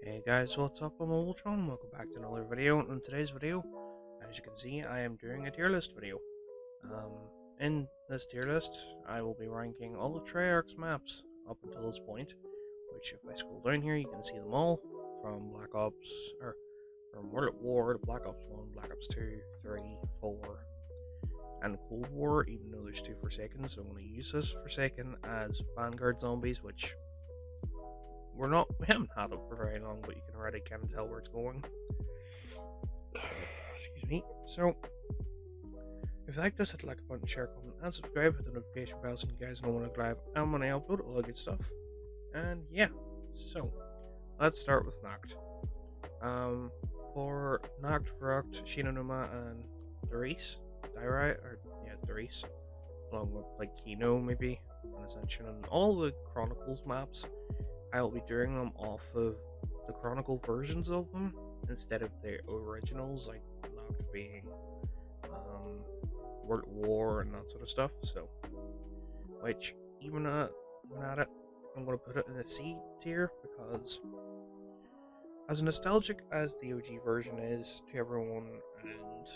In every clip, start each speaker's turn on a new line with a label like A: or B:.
A: Hey guys, what's up? I'm Ultron. Welcome back to another video. In today's video, as you can see, I am doing a tier list video. In this tier list, I will be ranking all of Treyarch's maps up until this point, which if I scroll down here, you can see them all, from Black Ops, or from World at War to Black Ops 1, Black Ops 2, 3, 4, and Cold War, even though there's 2 Forsaken, so I'm going to use this Forsaken as Vanguard Zombies, which we haven't had it for very long, but you can already kind of tell where it's going. Excuse me. So, if you like this, hit the like button, share, comment, and subscribe. Hit the notification bell so you guys know when I go live and when I upload, all that good stuff. And yeah, so let's start with Nacht. For Nacht, Rucht, Shinonuma, and Doris, Doris, along with like Kino maybe, and Ascension, and all the Chronicles maps. I'll be doing them off of the Chronicle versions of them instead of the originals, like Nacht being World at War and that sort of stuff. So, which even at it, I'm going to put it in the C tier because, as nostalgic as the OG version is to everyone, and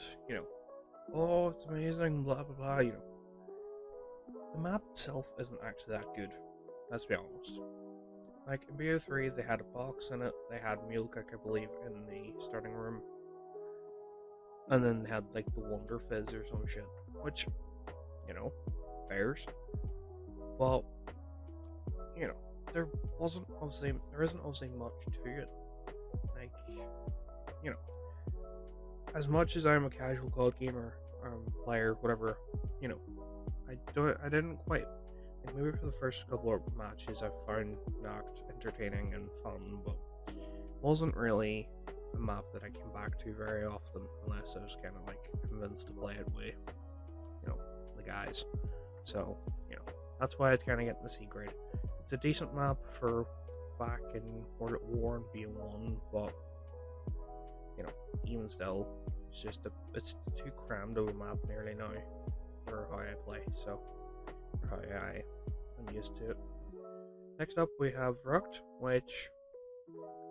A: oh, it's amazing, blah blah blah, the map itself isn't actually that good. Let's be honest. Like, in BO3, they had a box in it, they had Mule Cook, I believe, in the starting room. And then they had, like, the Wonder Fizz or some shit. Which, fairs. But, there isn't obviously much to it. Like, as much as I'm a casual CoD gamer, player, whatever, I didn't quite... Maybe for the first couple of matches I found Nacht entertaining and fun, but wasn't really a map that I came back to very often unless I was kind of like convinced to play it with, the guys. So, that's why it's kind of getting the C grade. It's a decent map for back in World at War and BO1, but, even still, it's too crammed of a map nearly now for how I play, so... I'm used to it. Next up we have Rucht, which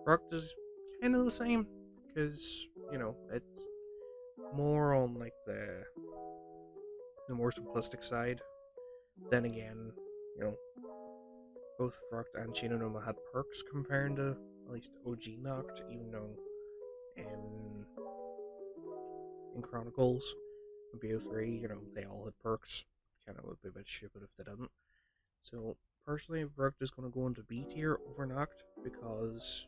A: Rucht is kind of the same because it's more on like the more simplistic side. Then again, both Rucht and Shinonuma had perks compared to at least OG Nacht, even though in Chronicles BO3, they all had perks. Kind of would be a bit stupid if they didn't. So personally, Rucht is going to go into B tier over Nacht because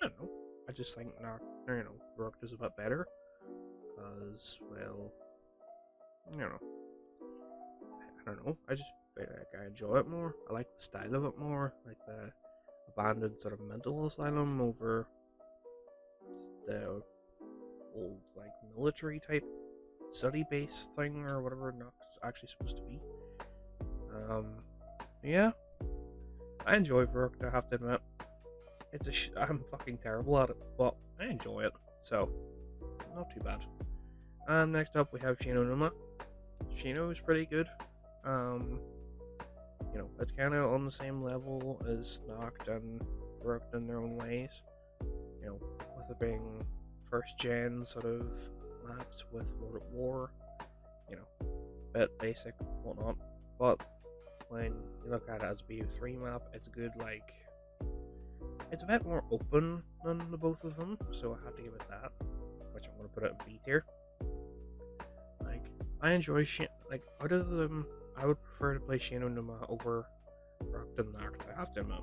A: I don't know. I just think Rucht is a bit better because, well, I don't know. I just feel like I enjoy it more. I like the style of it more, like the abandoned sort of mental asylum over just the old like military type study base thing or whatever Nacht's actually supposed to be. Yeah, I enjoy Rucht, I have to admit. I'm fucking terrible at it, but I enjoy it, so not too bad. And next up we have Shinonuma. Shino is pretty good. It's kind of on the same level as Nacht and Rucht in their own ways. With it being first gen sort of maps with World at War, bit basic, whatnot. But when you look at it as a BO3 map, it's a good, like, it's a bit more open than the both of them, so I have to give it that, which I'm going to put it in B tier. Like, I enjoy like, out of them, I would prefer to play Shinonuma over Rucht and Nacht, I have to admit.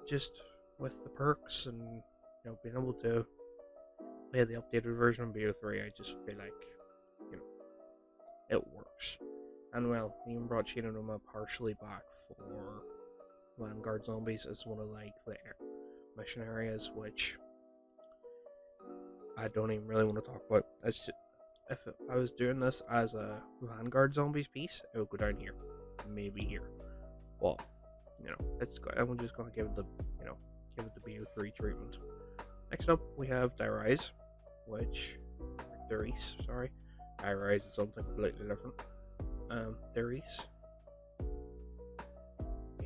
A: Just with the perks and, being able to play the updated version of BO3, I just feel like, it works. And well, he even brought Shinonuma partially back for Vanguard Zombies as one of like the mission areas, which I don't even really want to talk about. It's just, if I was doing this as a Vanguard Zombies piece, it would go down here, maybe here. But I'm just gonna give it the BO3 treatment. Next up, we have Doris, which Doris is something completely different. Theories,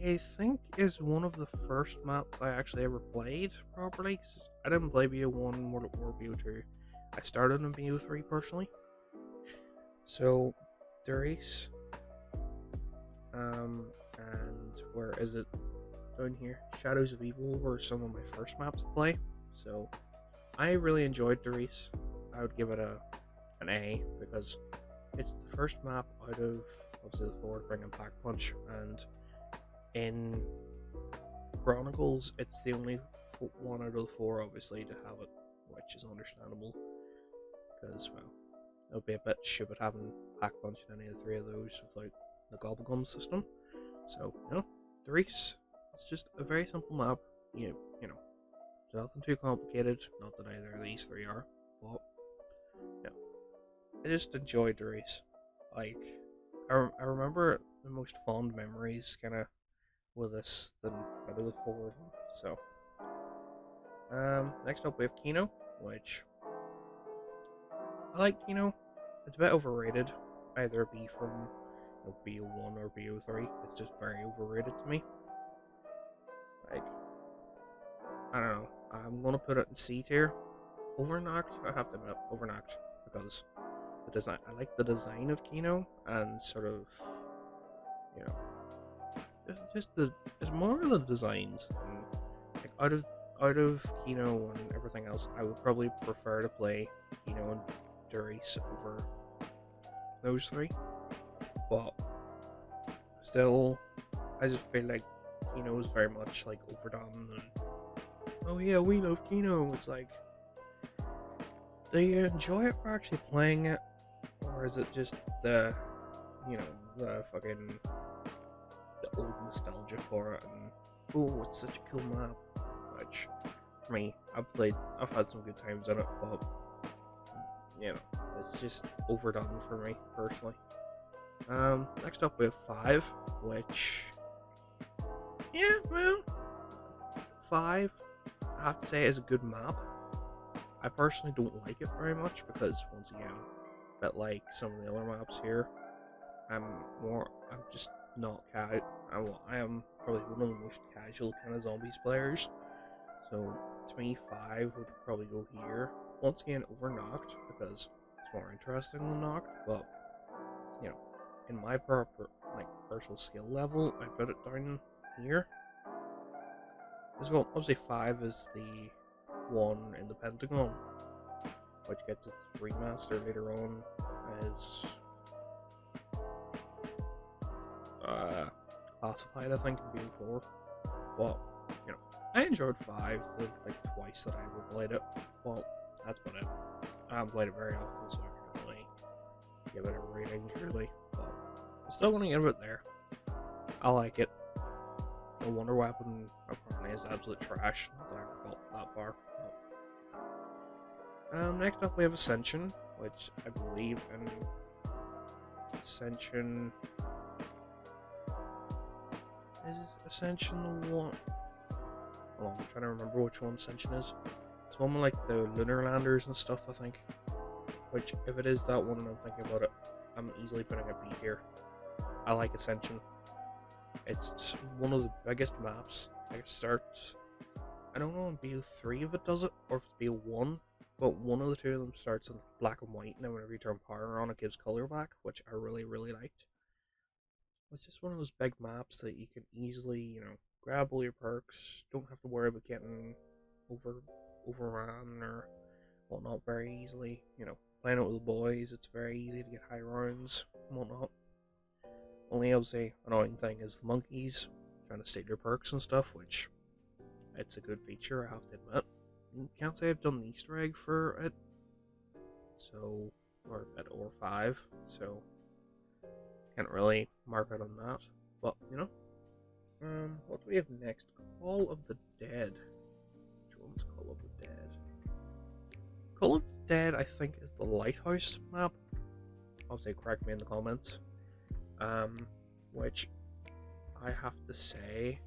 A: I think, is one of the first maps I actually ever played properly. 'Cause I didn't play BO1 or BO2. I started in BO3 personally. So, Theories, and where is it? Down here, Shadows of Evil were some of my first maps to play. So, I really enjoyed Theories. I would give it an A because it's the first map out of obviously the four bringing Pack Punch, and in Chronicles, it's the only one out of the four, obviously, to have it, which is understandable because, well, it would be a bit stupid having Pack Punch in any of the three of those without the Gobblegum system. So, Theories, it's just a very simple map. You know, nothing too complicated. Not that either of these three are, but yeah, I just enjoyed the race. Like, I remember the most fond memories kind of with this than out of the four of them. So, next up we have Kino, which I like Kino. It's a bit overrated. Either be from BO1 or BO3. It's just very overrated to me. Like, I don't know. I'm gonna put it in C tier. Overknocked, I have to admit, overknocked because the design. I like the design of Kino and sort of, you know, it's more of the designs. And like out of Kino and everything else, I would probably prefer to play Kino and Durice over those three. But still, I just feel like Kino is very much like overdone and oh yeah, we love Kino. It's like, do you enjoy it for actually playing it, or is it just the fucking the old nostalgia for it and oh, it's such a cool map? Which for me, I've had some good times in it, but it's just overdone for me personally. Next up we have 5, which well, 5 I have to say is a good map. I personally don't like it very much because once again, a bit like some of the other maps here, I'm just not I am probably one of the most casual kind of zombies players. So to me, 5 would probably go here. Once again, over Knocked because it's more interesting than Knocked, but in my personal skill level, I put it down here. As well, obviously 5 is the one in the Pentagon, which gets its remaster later on as classified, I think, in BO4. But I enjoyed 5 like twice that I ever played it. Well, that's about it. I haven't played it very often, so I can't really give it a rating really. But I'm still going to give it there. I like it. The Wonder Weapon apparently is absolute trash. Not that I ever got that far. Next up we have Ascension, which I believe in Ascension is Ascension the one. Hold on, I'm trying to remember which one Ascension is. It's one with like the lunar landers and stuff, I think. Which, if it is that one and I'm thinking about it, I'm easily putting a B tier. I like Ascension. It's one of the biggest maps. It starts, I don't know in BO3 if it does it, or if it's BO1, but one of the two of them starts in black and white, and then whenever you turn power on, it gives color back, which I really, really liked. It's just one of those big maps that you can easily, grab all your perks, don't have to worry about getting overrun or whatnot very easily. Playing it with the boys, it's very easy to get high rounds and whatnot. Only obviously annoying thing is the monkeys trying to steal your perks and stuff, which it's a good feature, I have to admit. Can't say I've done the Easter egg for it, or 5, so can't really mark it on that. But what do we have next? Call of the Dead. Which one's Call of the Dead? Call of the Dead, I think, is the Lighthouse map. Obviously, correct me in the comments. Which I have to say,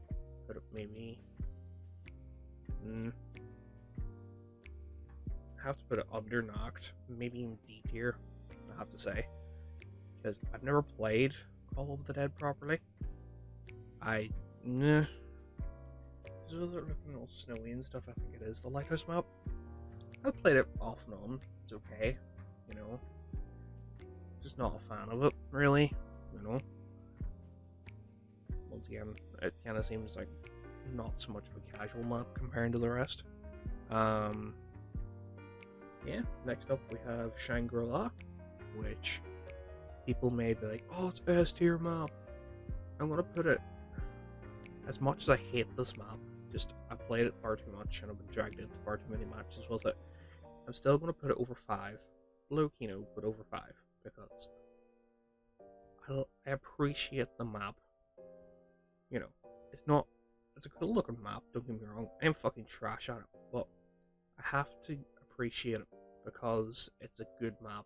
A: could have maybe have to put it under Knocked, maybe in D tier, I have to say, because I've never played Call of the Dead properly. It's looking all snowy and stuff. I think it is the lighthouse map. I've played it off and on. It's okay, you know. Just not a fan of it, really, you know. Once again, it kind of seems like not so much of a casual map compared to the rest. Yeah, next up we have Shangri-La, which people may be like, oh, it's S tier map. I'm gonna put it, as much as I hate this map, I played it far too much and I've been dragged into far too many matches with it. I'm still gonna put it over 5. Low Kino, but over 5, because I appreciate the map. You know, it's a cool looking map, don't get me wrong. I'm fucking trash at it, but I have to appreciate it because it's a good map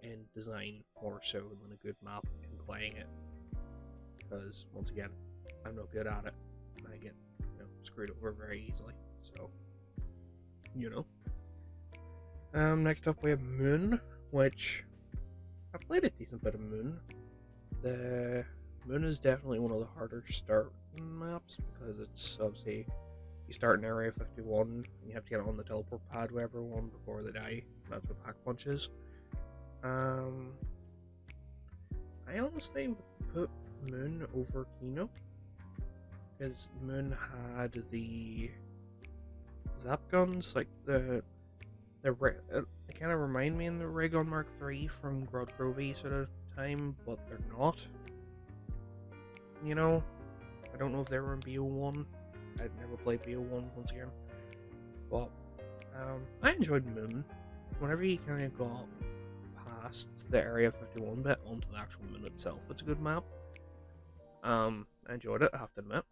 A: in design more so than a good map in playing it. Because, once again, I'm not good at it, and I get, screwed over very easily, so, Next up we have Moon, which I played a decent bit of Moon. The Moon is definitely one of the harder start maps because it's obviously you start in Area 51 and you have to get on the teleport pad with everyone before they die. That's what Pack Punch is. I honestly would put Moon over Kino because Moon had the zap guns, like it kind of remind me of the Ray Gun Mark III from Grod Grovey sort of time, but they're not. I don't know if they were in BO1. I'd never played BO1 once again, but I enjoyed Moon. Whenever you kind of got past the Area 51 bit onto the actual Moon itself, it's a good map. I enjoyed it, I have to admit.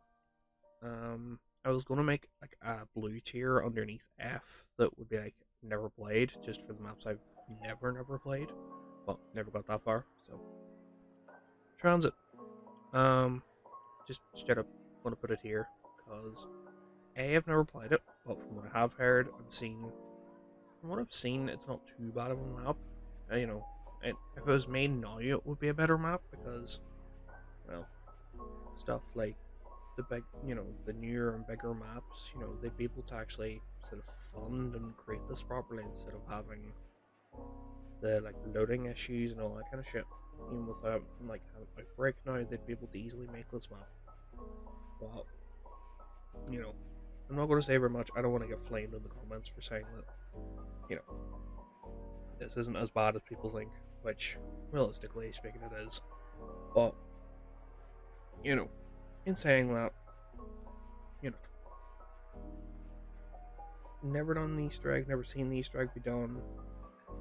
A: I was going to make like a blue tier underneath F that would be like never played, just for the maps I've never played, but never got that far. So Transit, just straight up want to put it here because I've never played it, but from what I have heard and seen, from what I've seen, it's not too bad of a map. If it was made now, it would be a better map because, well, stuff like the big, the newer and bigger maps, they'd be able to actually sort of fund and create this properly instead of having the loading issues and all that kind of shit. Even without Outbreak now, they'd be able to easily make this map. But I'm not going to say very much. I don't want to get flamed in the comments for saying that this isn't as bad as people think, which realistically speaking it is. But in saying that, never done the Easter egg, never seen the Easter egg be done.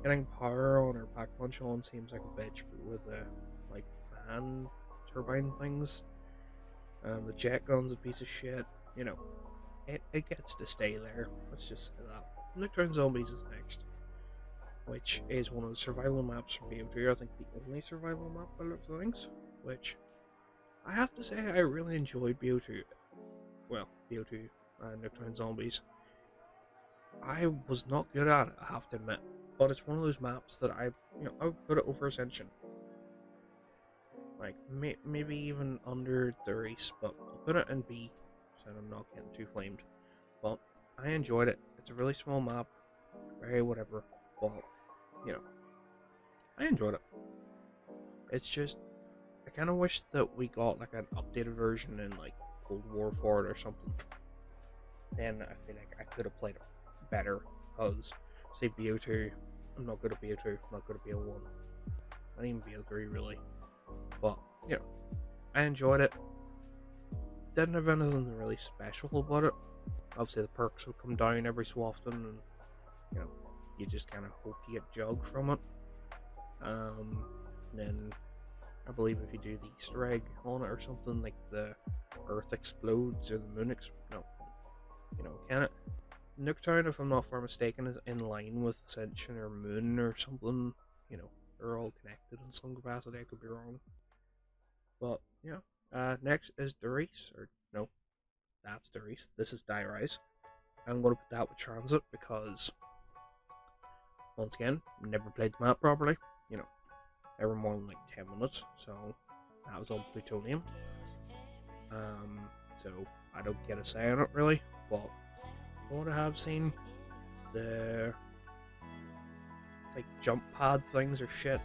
A: Getting power on or Pack Punch on seems like a bitch, but with the fan turbine things. The jet gun's a piece of shit. It gets to stay there. Let's just say that. Nocturne Zombies is next, which is one of the survival maps from BO2. I think the only survival map by looks of things. Which I have to say I really enjoyed BO2. Well, BO2 Nocturne Zombies. I was not good at it, I have to admit, but it's one of those maps that I would put it over Ascension. Maybe even under the race, but I'll put it in B, so I'm not getting too flamed. But I enjoyed it. It's a really small map, very whatever, but, I enjoyed it. It's just, I kind of wish that we got an updated version in Cold War for it or something. Then I feel like I could have played it better, because, say BO2, I'm not good at BO2, I'm not good at BO1, not even BO3 really. But, I enjoyed it. Didn't have anything really special about it. Obviously the perks would come down every so often, and, you just kind of hope you get Jug from it. Then, I believe if you do the Easter egg on it or something, the Earth explodes or the Moon explodes. No. Can it? Nuketown, if I'm not far mistaken, is in line with Ascension or Moon or something. They're all connected in some capacity, I could be wrong. But, next is Doris, or no, that's Doris. This is Die Rise. I'm going to put that with Transit because, once again, never played the map properly. They were more than like 10 minutes, so that was on plutonium. So I don't get a say on it really, but what I have seen, the like jump pad things are shit.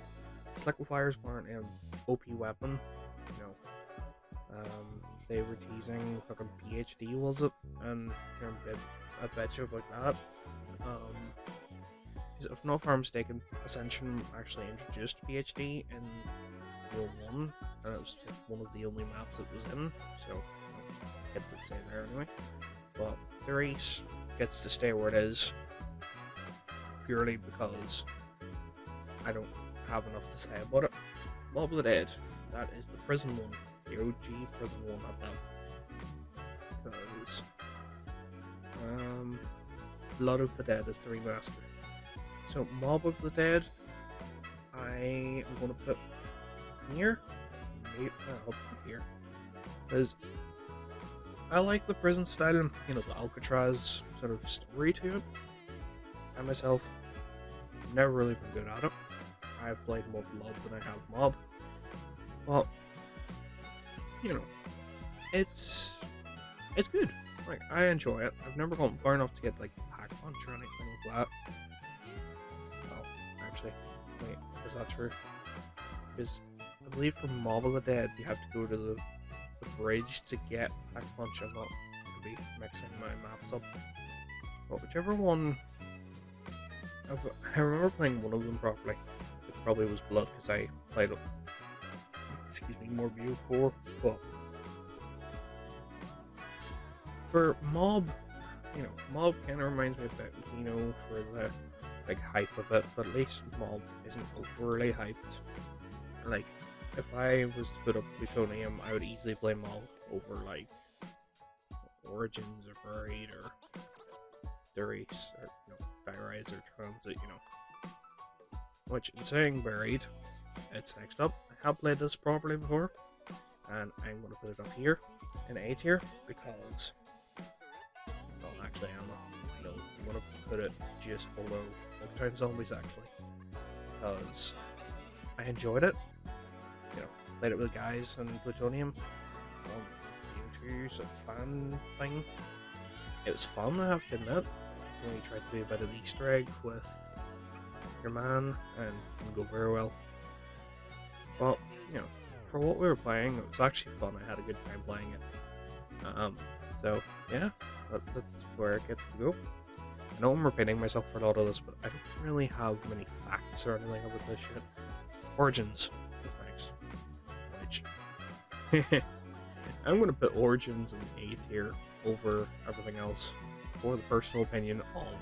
A: Liquefiers weren't an OP weapon, you know. They were teasing fucking PhD, was it? And you know, I bet you about that. If not mistaken, Ascension actually introduced PhD in Rule 1, and it was one of the only maps it was in, so gets to stay there anyway. But the race gets to stay where it is purely because I don't have enough to say about it. Mob of the Dead, that is the prison one, the OG prison one at that. Because Blood of the Dead is the remaster. So Mob of the Dead, I am going to put here. Maybe I'll put here because I like the prison style and you know the Alcatraz sort of story to it. I myself never really been good at it. I've played more Blood than I have Mob. Well, you know, it's good. Like I enjoy it. I've never gone far enough to get like pack punch or anything like that. Oh, actually, wait, is that true? Because I believe from Mob of the Dead you have to go to the bridge to get pack punch. I'm not going to be mixing my maps up. But whichever one, I remember playing one of them properly. It probably was Blood because I played it. Excuse me, more before. But for Mob, you know, Mob kind of reminds me a bit of Kino for the like hype of it, but at least Mob isn't overly hyped. Like, if I was to put up Plutonium, I would easily play Mob over like Origins or Buried or Durace or you know, Die-Rise or Transit, you know. Which, in saying Buried, it's next up. I have played this properly before, and I'm going to put it up here in A tier because, well, actually, I'm going to put it just below CoD Zombies actually, because I enjoyed it. You know, played it with guys and Plutonium on YouTube's fan thing. It was fun, I have to admit. When you tried to do a bit of Easter egg with your man, and it didn't go very well. But, you know, for what we were playing, it was actually fun. I had a good time playing it. So, yeah, that's where it gets to go. I know I'm repeating myself for a lot of this, but I don't really have many facts or anything about this shit. Origins is next. Which, I'm going to put Origins in A tier over everything else for the personal opinion of,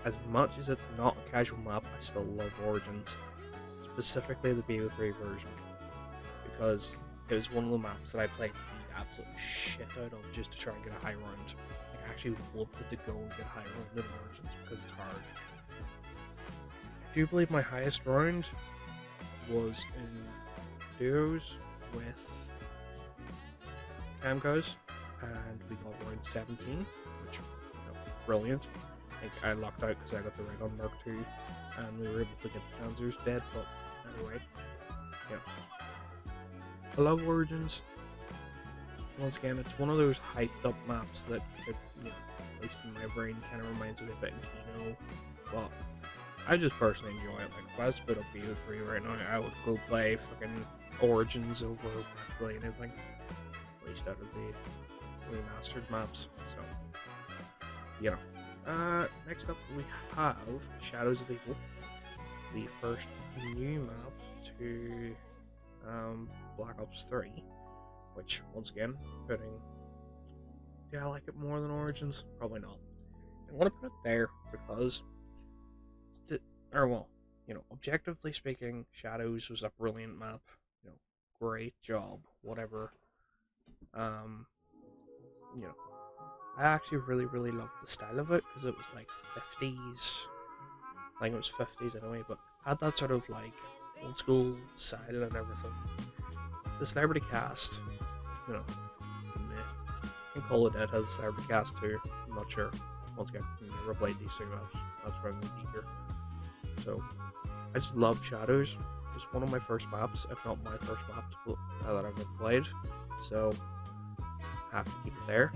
A: as much as it's not a casual map, I still love Origins. Specifically the BO3 version, because it was one of the maps that I played the absolute shit out of just to try and get a high round. I actually wanted to go and get a high round in Origins because it's hard. I do believe my highest round was in duos with Camcos, and we got round 17, which, you know, brilliant. I think I locked out because I got the red on Mark II, and we were able to get the Panzers dead, but anyway, yeah. I love Origins. Once again, it's one of those hyped up maps that could, you know, at least in my brain, kind of reminds me a bit of Kino, but I just personally enjoy it. Like, if I was to put up BO3 right now, I would go play fucking Origins over practically anything, at least out of the remastered maps, so, you know. Next up we have Shadows of Evil, the first new map to Black Ops 3, which, once again, do I like it more than Origins? Probably not. I'm going to put it there because, you know, objectively speaking, Shadows was a brilliant map, you know, great job, whatever. You know, I actually really loved the style of it because it was like 50s. I think it was 50s anyway, but had that sort of like old school style and everything. The celebrity cast, you know, I think Call of Dead has a celebrity cast too. I'm not sure. Once again, I never played these two maps. That's why I'm going to be here. So, I just love Shadows. was one of my first maps, if not my first map that I've ever played, so I have to keep it there.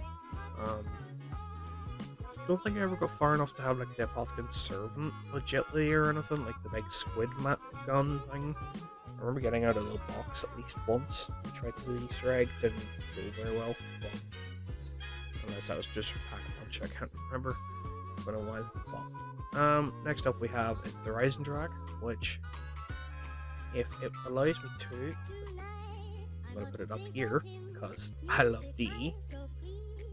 A: Don't think I ever got far enough to have like the Apothicon Servant legitly or anything, like the big squid gun thing. I remember getting out a little box at least once to try to do the Easter egg, didn't go very well. But unless that was just for Pack-a-Punch, I can't remember. It's been a while. But, next up we have is the Rising Drag, which, if it allows me to, I'm going to put it up here because I love DE.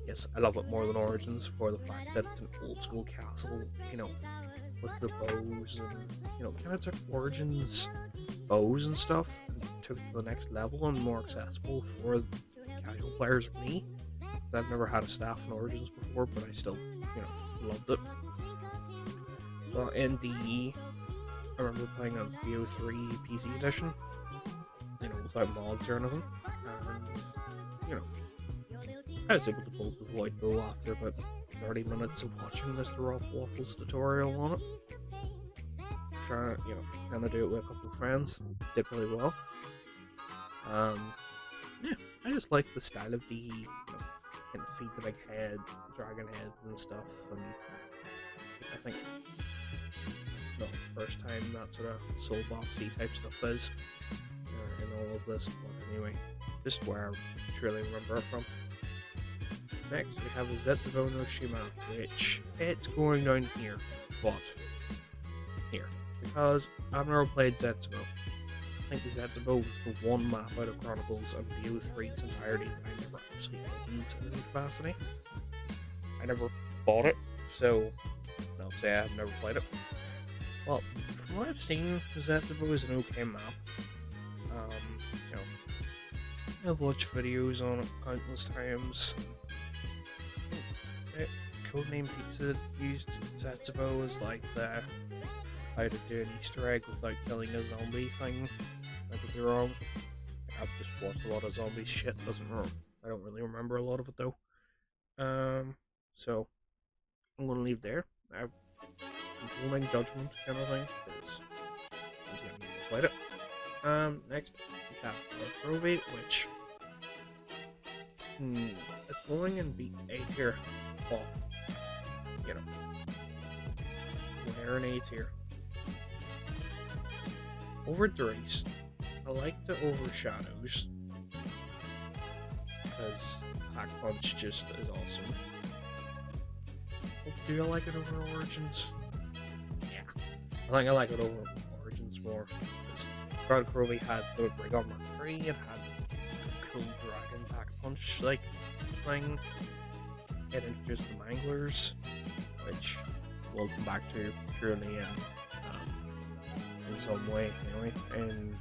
A: Yes, I love it more than Origins for the fact that it's an old school castle, you know, with the bows and, you know, kind of took Origins bows and stuff and took it to the next level and more accessible for casual players like me. I've never had a staff in Origins before, but I still, you know, loved it. But in DE, I remember playing on BO3 PC edition, you know, without mods or anything, and, you know, I was able to build the Void Bow after about 30 minutes of watching Mr. Waffle's tutorial on it. Trying to, you know, kind of do it with a couple of friends. Did really well. Yeah, I just like the style of DE, you know, kind of feed the big head, dragon heads and stuff, and I think it's not the first time that sort of soulboxy type stuff is in all of this, but anyway, just where I truly remember it from. Next, we have a Zetsubo no Shima, which it's going down here, but here, because I've never played Zetsubo. I think Zetsubo was the one map out of Chronicles of BO3's entirety that I never actually owned in any capacity. I never bought it, so I'll say I've never played it. Well, from what I've seen, Zetsubo is an okay map. You know, I've watched videos on it countless times. Codename Pizza used Zetsubo as like the how to do an Easter egg without killing a zombie thing. I could be wrong. I've just watched a lot of zombie shit. I don't really remember a lot of it though. So I'm gonna leave there. I'm holding judgment kind of thing because I was getting played it. Next we have Groovy, which it's going in beat A tier. Well, you know, we're an A tier. Over Drace, I like the overshadows because Pack-a-Punch just is awesome. Do you like it over Origins? Yeah, I think I like it over Origins more because Brad Crowley had the Rig Armor 3, it had the cool dragon Pack-a-Punch like thing. It introduced the Manglers, which we'll come back to purely in some way, anyway. And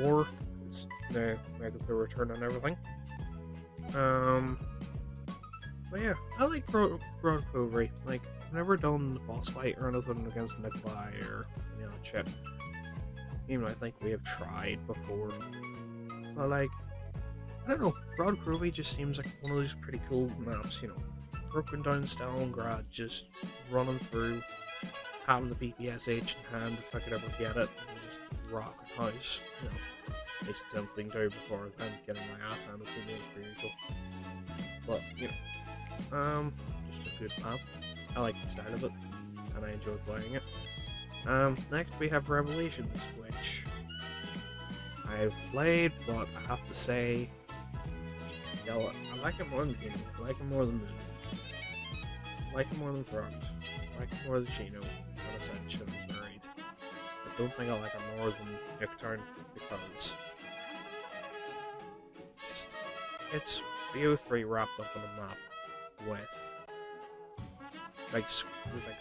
A: War is the return and everything. But yeah, I like Broad Clovery. Like, I've never done the boss fight or anything against Nikolai or any other shit. Even though I think we have tried before. But like, I don't know, Broad Crovey just seems like one of those pretty cool maps, you know. Broken down Stalingrad, just running through, having the PPSH in hand if I could ever get it, and just rock a house, you know. At least something to do before I'm getting my ass handed to me as per usual. But, you know, just a good map. I like the style of it, and I enjoy playing it. Next we have Revelations, which I've played, but I have to say, you know, I like it more than Gino. I like it more than Moon. I like it more than Front. I like it more than Chino and Ascension and Buried. I don't think I like it more than Nocturne because it's BO3 wrapped up in a map with like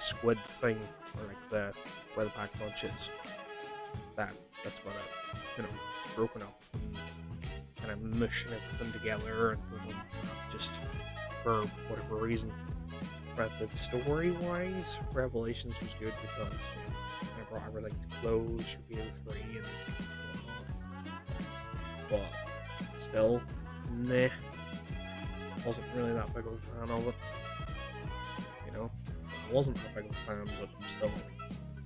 A: squid thing, or like where the Pack-a-Punch is. That's what you know, broken up and kind of mushing everything together and just for whatever reason. But the story-wise, Revelations was good because, you know, I brought everything to close, BO3 and whatnot. But still, wasn't really that big of a fan of it. You know, I wasn't a big fan, but I'm still,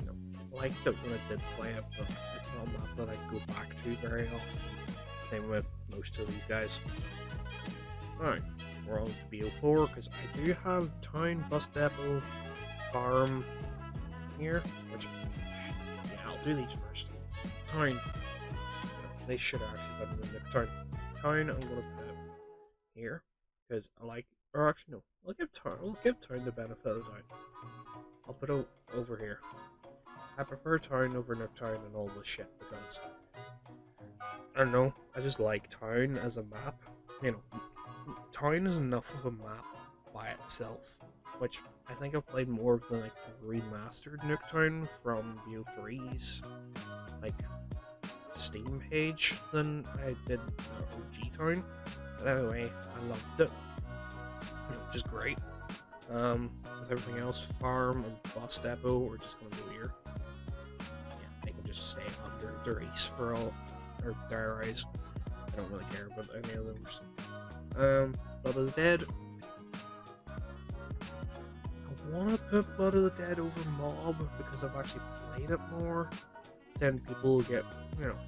A: you know, liked it when I did play it, but it's not a map that I go back to very often. Same with most of these guys. Alright, we're on to BO4, because I do have Town, Bus Depot, Farm here, which, yeah, I'll do these first. Town, you know, they should actually put them in the Town. Town, I'm going to put here, because I like, or actually no, I'll give Town the benefit of the doubt. I'll put it over here. I prefer Town over Nooktown and all this shit, because, I don't know, I just like Town as a map. You know, Town is enough of a map by itself, which I think I've played more of the like remastered Nooktown from BO3's like Steam page than I did OG Town. But anyway, I loved it, which is great. With everything else, Farm and Bus Depot, we're just gonna go here. Yeah, they can just stay under their race for all, or their eyes. I don't really care about any of those. Blood of the Dead. I want to put Blood of the Dead over Mob because I've actually played it more. Then people get, you know,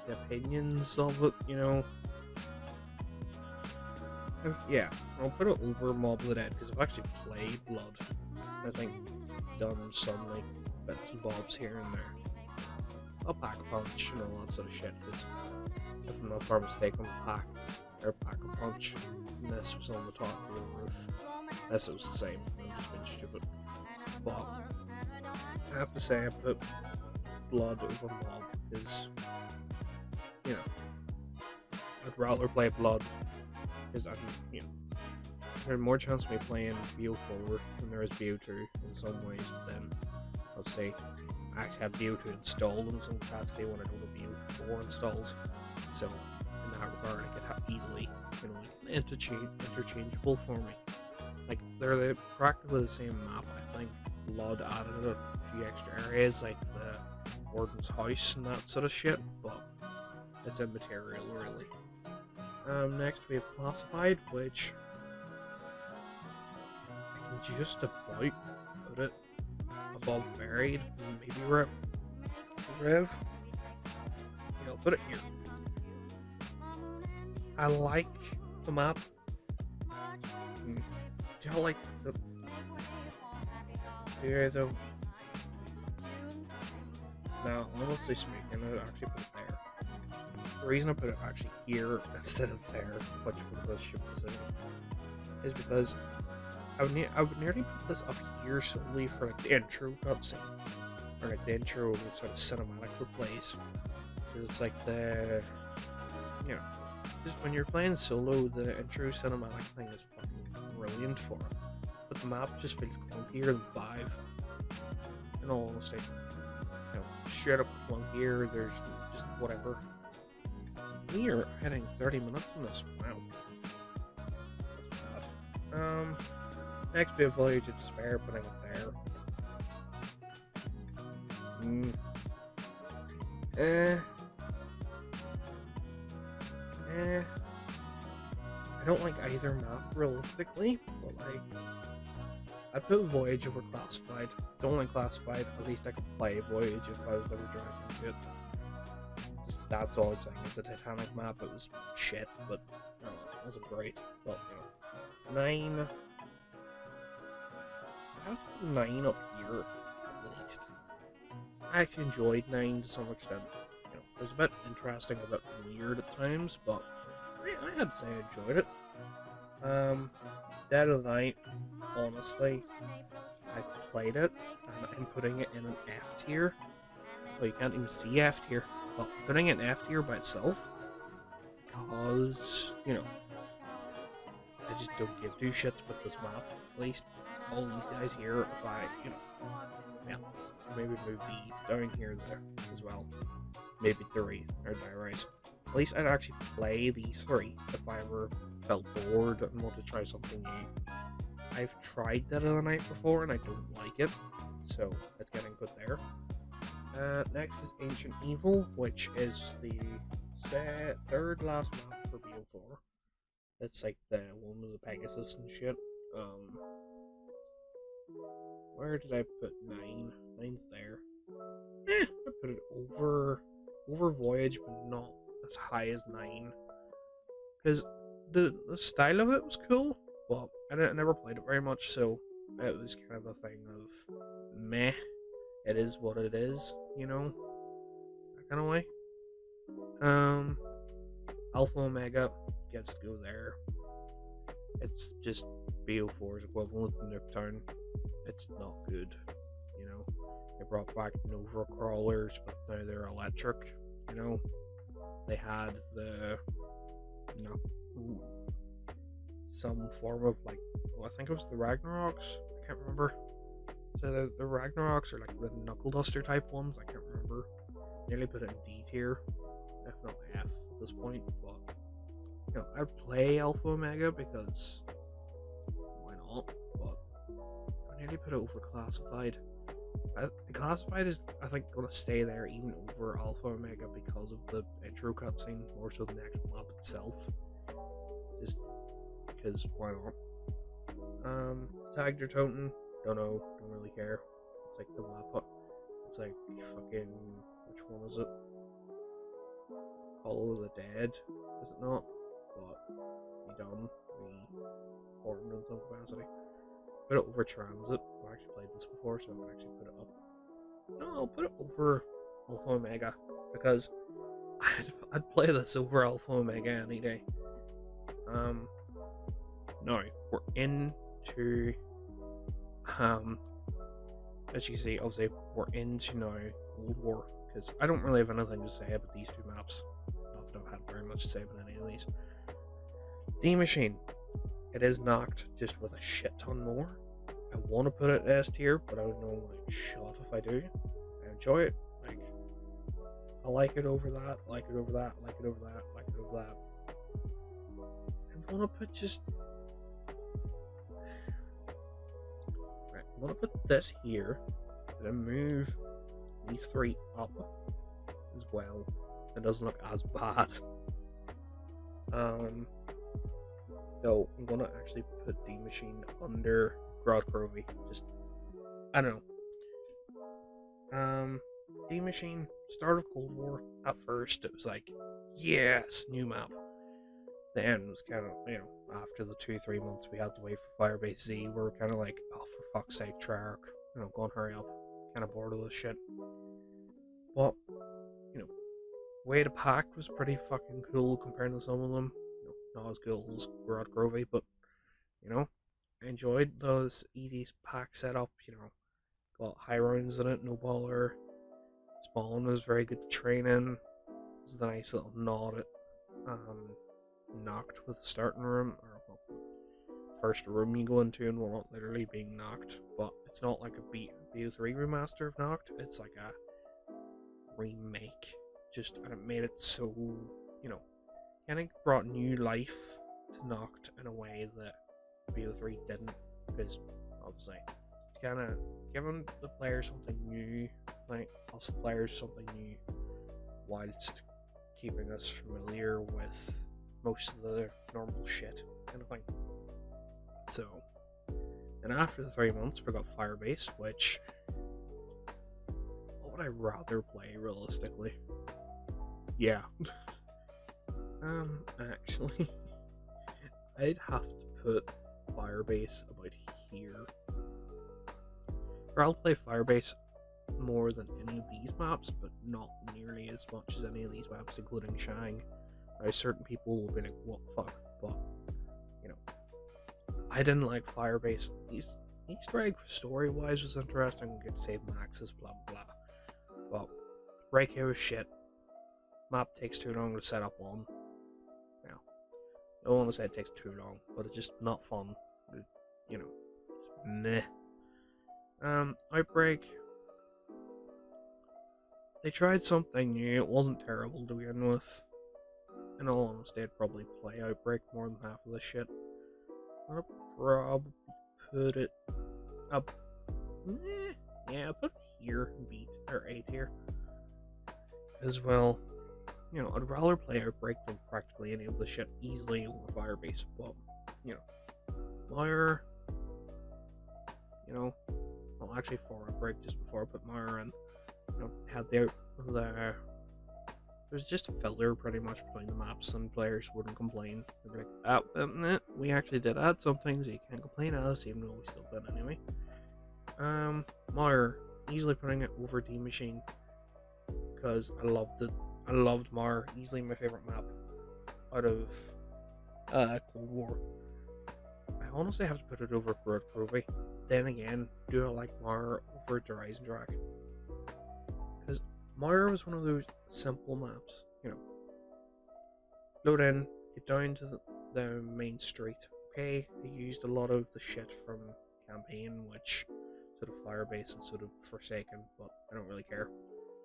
A: the opinions of it, you know. Yeah, I'll put it over Mob of the Dead because I've actually played Blood. I think done some like bits and bobs here and there. I'll pack a punch and all that sort of shit because if I'm not far mistaken, pack a punch. And this was on the top of the roof. This was the same. I'm just being stupid. But I have to say I put Blood over Mob because, you know, I'd rather play Blood because I can, you know, there's more chance of me playing BO4 than there is BO2 in some ways, but then I'll say I actually have BO2 installed in some capacity when I don't have BO4 installed. So in that regard, it could easily, you know, interchangeable for me. Like they're practically the same map. I think Blood added a few extra areas like the Warden's house and that sort of shit, but it's immaterial really. Next we have Classified, which I can just about put it above Buried, maybe Rev. Yeah, I'll put it here. I like the map. Do you like the here though? No, honestly speaking, I'd actually put it there. The reason I put it actually here instead of there, which was ship decision, is because I would nearly put this up here solely for like the intro cutscene, or like the intro sort of cinematic replays. Because it's like the, you know, just when you're playing solo, the intro cinematic thing is fucking brilliant for it. But the map just feels clunkier than 5. In all honesty, you know, straight up clunkier. There's just whatever. We are heading 30 minutes in this. Wow, that's bad. Next bit of Voyage of Despair, putting it there. I don't like either map realistically, but like I'd put Voyage over Classified. Don't like Classified, at least I could play Voyage if I was ever dragged into it. That's all I'm saying. It's a Titanic map, it was shit, but no, it wasn't great. But you know. 9. I have 9 up here at least. I actually enjoyed 9 to some extent. You know, it was a bit interesting, a bit weird at times, but I had to say I enjoyed it. Dead of the Night, honestly, I've played it, and I'm putting it in an F tier. Well, you can't even see F tier, but putting it in F tier by itself, because, you know, I just don't give 2 shits with this map. At least all these guys here, if I, you know, yeah, maybe move these down here there as well. Maybe 3, or Rise. At least I'd actually play these 3 if I ever felt bored and wanted to try something new. I've tried Dead of the Night before and I don't like it, so it's getting good there. Next is Ancient Evil, which is the 3rd last map for BO4. It's like the one with the Pegasus and shit. Where did I put 9? 9's there. I put it over Voyage, but not as high as 9. Because the style of it was cool, but I never played it very much, so it was kind of a thing of meh. It is what it is, you know, that kind of way. Alpha Omega gets to go there. It's just BO4's equivalent to Nuketown. It's not good, you know. They brought back Nova crawlers, but now they're electric, you know. They had some form of I think it was the Ragnaroks. I can't remember. So the Ragnaroks are like the Knuckle Duster type ones. I can't remember. Nearly put it in D tier, if not F at this point. But I'd play Alpha Omega because why not? But I nearly put it over Classified. The Classified is, I think, going to stay there even over Alpha Omega because of the intro cutscene, more so than the actual map itself. Just because, why not? Tagged or Toten, don't know, don't really care. It's like the map, it's like fucking, which one is it? Call of the Dead, is it not? But, you done, the Horton in some capacity. Put it over Transit. I've actually played this before, so I can actually put it up. No, I'll put it over Alpha Omega because I'd play this over Alpha Omega any day. Now we're into as you see, obviously we're into now Cold War because I don't really have anything to say about these two maps. Not that I've had very much to say about any of these. D Machine. It is knocked just with a shit ton more. I want to put it S tier, but I would know shot if I do. I enjoy it. I like it over that, like it over that, like it over that, like it over that. I want to put I want to put this here, and then move these 3 up as well. It doesn't look as bad. So I'm gonna actually put D Machine under Grodd Crovey. Just, I don't know. D Machine, start of Cold War. At first, it was like, yes, new map. Then it was kind of, after the 2-3 months we had to wait for Firebase Z, we were kind of like, oh, for fuck's sake, Treyarch, go and hurry up. Kind of bored of this shit. But, way to pack was pretty fucking cool compared to some of them. Not as cool as Grodd Crovey, but I enjoyed those easy pack setup. Got high rounds in it, no baller. Spawn was very good training. It was a nice little nod at knocked with the starting room, or first room you go into, and we're not literally being knocked, but it's not like a BO3 remaster of Knocked. It's like a remake, and it made it so kind of brought new life to Knocked in a way that BO3 didn't, because obviously it's kind of giving the players something new, like us players something new, whilst keeping us familiar with most of the normal shit kind of thing. So, and after the 3 months we got Firebase, which, what would I rather play realistically? Yeah. Actually, I'd have to put Firebase about here. Or I'll play Firebase more than any of these maps, but not nearly as much as any of these maps, including Shang. Now, certain people will be like, what the fuck? But, I didn't like Firebase. Easter egg story-wise was interesting. We could save Maxis, blah blah. But Reiki was shit. Map takes too long to set up on. I don't want to say it takes too long, but it's just not fun. Meh. Outbreak. They tried something new. It wasn't terrible to begin with. In all honesty, I'd probably play Outbreak more than half of this shit. I'd probably put it up. Yeah, put it here, B or A tier as well. I'd rather play Outbreak than practically any of the shit easily over Firebase, but, Fire, you know. Well, actually, for a break just before I put Mara in, you know, had there was just a filler pretty much between the maps, and players wouldn't complain. They'd be like, we actually did add something, so you can't complain at us, even though we still did anyway. Mara, easily putting it over D Machine, because I loved Mara, easily my favorite map out of Cold War. I honestly have to put it over Broad Groovy. Then again, do I like Mara over Horizon Drag? Because Mara was one of those simple maps, you know. Load in, get down to the main street. Okay, they used a lot of the shit from campaign, which sort of Flyer Base and sort of Forsaken, but I don't really care.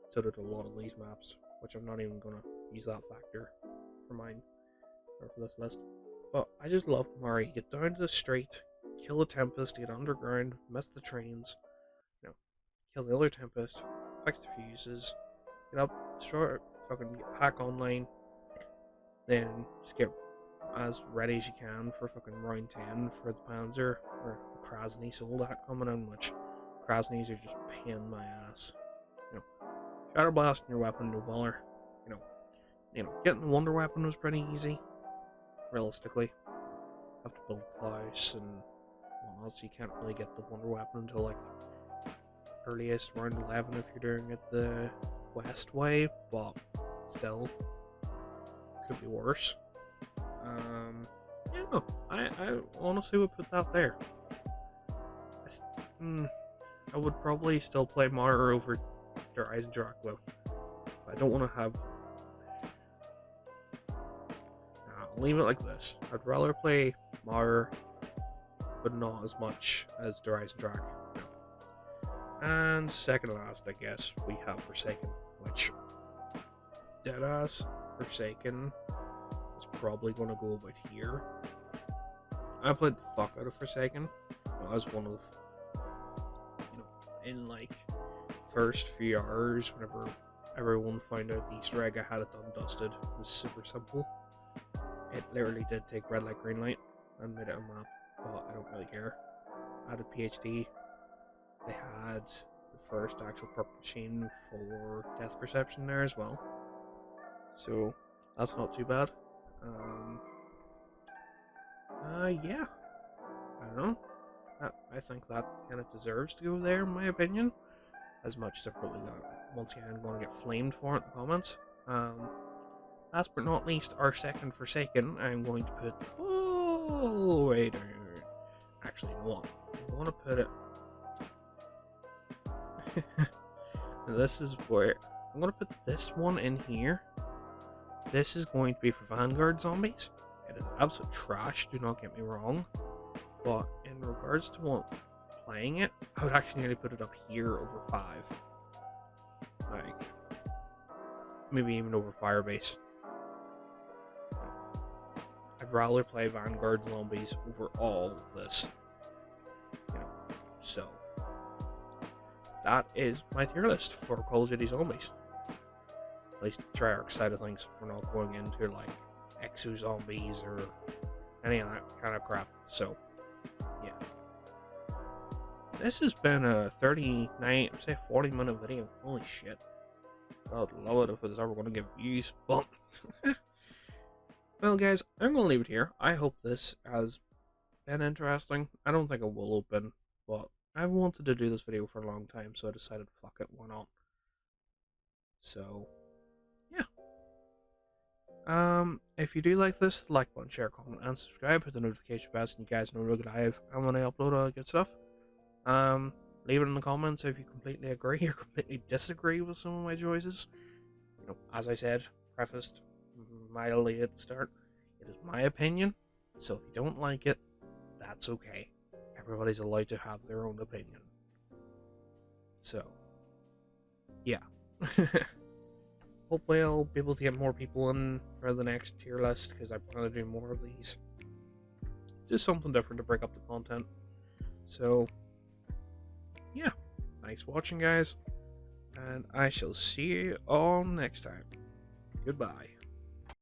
A: So did a lot of these maps, which I'm not even gonna use that factor for mine or for this list. But I just love Mara. You get down to the street, kill the Tempest, get underground, miss the trains, you know, kill the other Tempest, fix the fuses, get up, start fucking hack online, then just get as ready as you can for fucking round 10 for the Panzer or Krasny Soldat coming in, which Krasnys are just pain in my ass. You know, Shatter Blast in your weapon, no bother. You know, getting the Wonder Weapon was pretty easy. Realistically, have to build Klaus and whatnot, so you can't really get the Wonder Weapon until like earliest round 11 if you're doing it the West way, but still could be worse. Yeah, no, I honestly would put that there. I would probably still play Mara over Horizon Drag though. I don't want to have. I'll leave it like this. I'd rather play Mara, but not as much as Horizon Drag. And second last, I guess, we have Forsaken, which deadass Forsaken is probably going to go about here. I played the fuck out of Forsaken. I was one of, you know, in like first few hours, whenever everyone found out the Easter egg, I had it done dusted. It was super simple. It literally did take red light, green light and made it a map, but I don't really care. I had a PhD. They had the first actual perk machine for death perception there as well, so that's not too bad. Yeah, I don't know. I think that kind of deserves to go there, in my opinion. As much as I probably got, once again, going to get flamed for it in the comments. Last but not least, our second Forsaken, I'm going to put all the way down. Actually, you know what? I'm going to put it. This is where I'm going to put this one in here. This is going to be for Vanguard Zombies. It is absolute trash, do not get me wrong. But in regards to playing it, I would actually nearly put it up here over 5. Like, maybe even over Firebase. I'd rather play Vanguard Zombies over all of this. You know, so that is my tier list for Call of Duty Zombies. At least the Treyarch side of things. We're not going into like Exo Zombies or any of that kind of crap. So, yeah. This has been a 40-minute video. Holy shit. I'd love it if it was ever going to get views, but well, guys, I'm going to leave it here. I hope this has been interesting. I don't think it will open, but I've wanted to do this video for a long time, so I decided, fuck it, why not? So, yeah. If you do like this, like button, share, comment, and subscribe. Hit the notification bell so you guys know when I live and when I upload all good stuff. Leave it in the comments if you completely agree or completely disagree with some of my choices. You know, as I said, prefaced mildly at the start, it is my opinion, so if you don't like it, that's okay. Everybody's allowed to have their own opinion. So, yeah. Hopefully I'll be able to get more people in for the next tier list, because I plan to do more of these. Just something different to break up the content. So, yeah. Thanks for watching, guys. And I shall see you all next time. Goodbye.